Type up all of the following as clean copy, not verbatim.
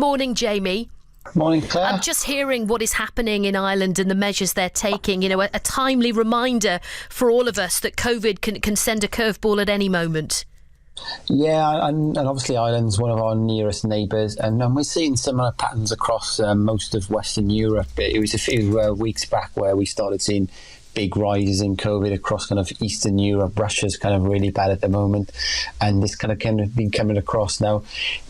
morning, Jamie. Morning, Claire. I'm just hearing what is happening in Ireland and the measures they're taking. You know, a timely reminder for all of us that COVID can send a curveball at any moment. Yeah, and obviously Ireland's one of our nearest neighbours, and we're seeing similar patterns across most of Western Europe. It was a few weeks back where we started seeing big rises in COVID across kind of Eastern Europe. Russia's kind of really bad at the moment, and this kind of been coming across now.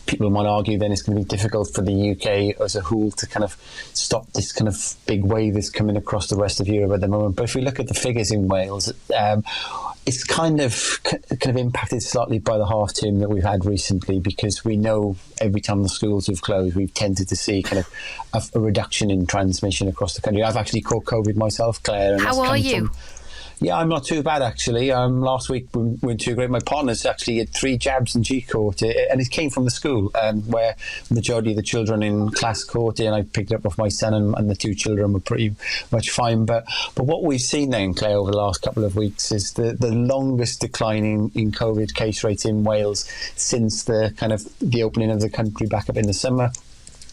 People might argue then it's going to be difficult for the UK as a whole to kind of stop this kind of big wave that's coming across the rest of Europe at the moment. But if we look at the figures in Wales, it's kind of impacted slightly by the half term that we've had recently, because we know every time the schools have closed, we've tended to see kind of a reduction in transmission across the country. I've actually caught COVID myself, Claire. And how are you? Yeah, I'm not too bad, actually. Last week we weren't too great. My partner's actually had 3 jabs and she caught it, and it came from the school where the majority of the children in class caught it, and I picked it up with my son, and the 2 children were pretty much fine. But what we've seen then, Claire, over the last couple of weeks is the longest decline in COVID case rates in Wales since the opening of the country back up in the summer.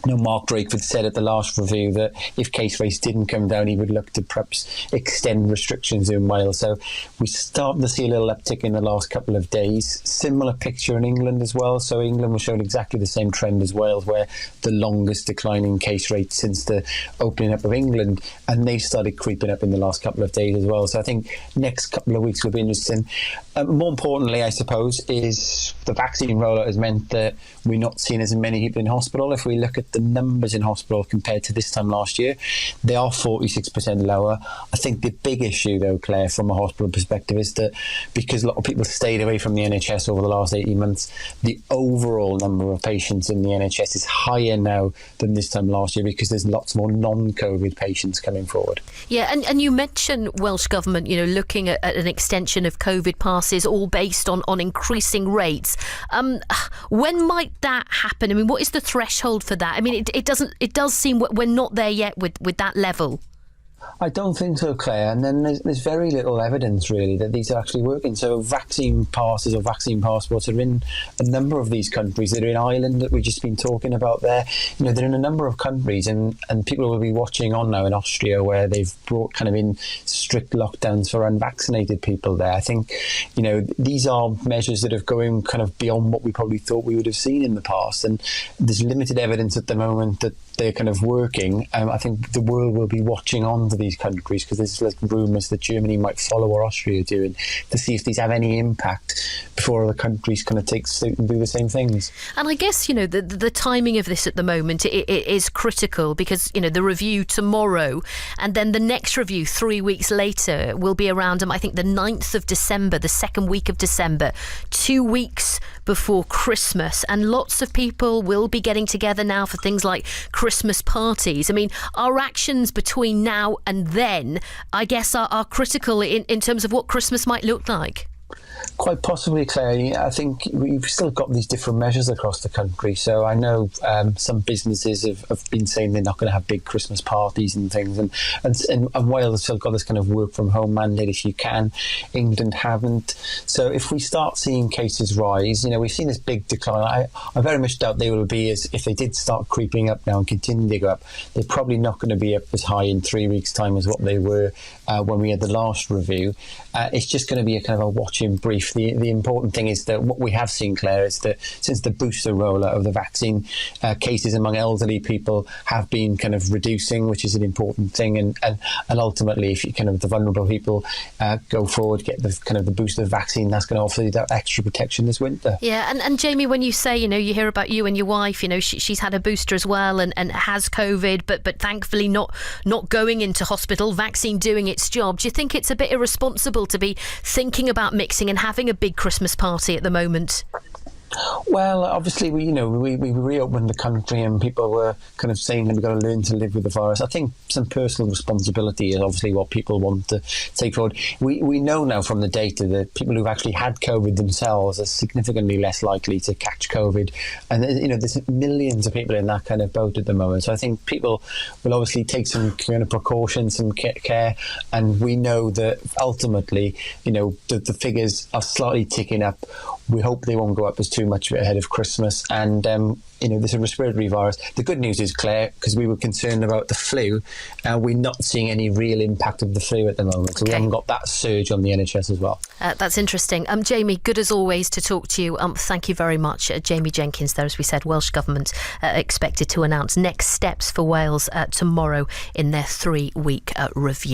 Mark Drakeford said at the last review that if case rates didn't come down, he would look to perhaps extend restrictions in Wales. So we're starting to see a little uptick in the last couple of days. Similar picture in England as well. So England was showing exactly the same trend as Wales, where the longest declining case rate since the opening up of England, and they started creeping up in the last couple of days as well. So I think next couple of weeks will be interesting. More importantly, I suppose, is the vaccine rollout has meant that we're not seeing as many people in hospital. If we look at the numbers in hospital compared to this time last year, they are 46% lower. I think the big issue, though, Claire, from a hospital perspective, is that because a lot of people stayed away from the NHS over the last 18 months, the overall number of patients in the NHS is higher now than this time last year, because there's lots more non-COVID patients coming forward. Yeah, and you mentioned Welsh Government, looking at an extension of COVID passes, all based on increasing rates. When might that happen? I mean, what is the threshold for that? I mean, it does seem we're not there yet with that level. I don't think so, Claire. And then there's very little evidence, really, that these are actually working. So vaccine passes or vaccine passports are in a number of these countries. They're in Ireland, that we've just been talking about there. They're in a number of countries, and people will be watching on now in Austria, where they've brought kind of in strict lockdowns for unvaccinated people there. I think, these are measures that are going kind of beyond what we probably thought we would have seen in the past. And there's limited evidence at the moment that they're kind of working. I think the world will be watching on to these countries, because there's rumours that Germany might follow what Austria are doing, to see if these have any impact before other countries kind of take suit and do the same things. And I guess, the timing of this at the moment it is critical, because, the review tomorrow and then the next review 3 weeks later will be around, I think, the 9th of December, the second week of December, 2 weeks before Christmas. And lots of people will be getting together now for things like Christmas parties. I mean, our actions between now and then, I guess, are critical in terms of what Christmas might look like. Quite possibly, Claire. I think we've still got these different measures across the country. So I know some businesses have been saying they're not going to have big Christmas parties and things. And Wales has still got this kind of work from home mandate if you can. England haven't. So if we start seeing cases rise, we've seen this big decline. I very much doubt they will be, as if they did start creeping up now and continue to go up, they're probably not going to be up as high in 3 weeks' time as what they were when we had the last review. It's just going to be a kind of a watching brief. The important thing is that what we have seen, Claire, is that since the booster rollout of the vaccine, cases among elderly people have been kind of reducing, which is an important thing. And ultimately, if you kind of the vulnerable people go forward, get the kind of the booster vaccine, that's going to offer you that extra protection this winter. Yeah, and Jamie, when you say, you hear about you and your wife, she's had a booster as well and has COVID, but thankfully not going into hospital, vaccine doing its job. Do you think it's a bit irresponsible to be thinking about mixing and having a big Christmas party at the moment? Well, obviously, we reopened the country and people were kind of saying that we've got to learn to live with the virus. I think some personal responsibility is obviously what people want to take forward. We know now from the data that people who've actually had COVID themselves are significantly less likely to catch COVID. And, there's millions of people in that kind of boat at the moment. So I think people will obviously take some kind of precautions, some care. And we know that ultimately, the figures are slightly ticking up. We hope they won't go up as too too much of it ahead of Christmas. And this is a respiratory virus. The good news is, Claire, because we were concerned about the flu, we're not seeing any real impact of the flu at the moment. So we haven't got that surge on the NHS as well. That's interesting. Jamie, good as always to talk to you. Thank you very much. Jamie Jenkins there, as we said, Welsh Government expected to announce next steps for Wales tomorrow in their 3-week review.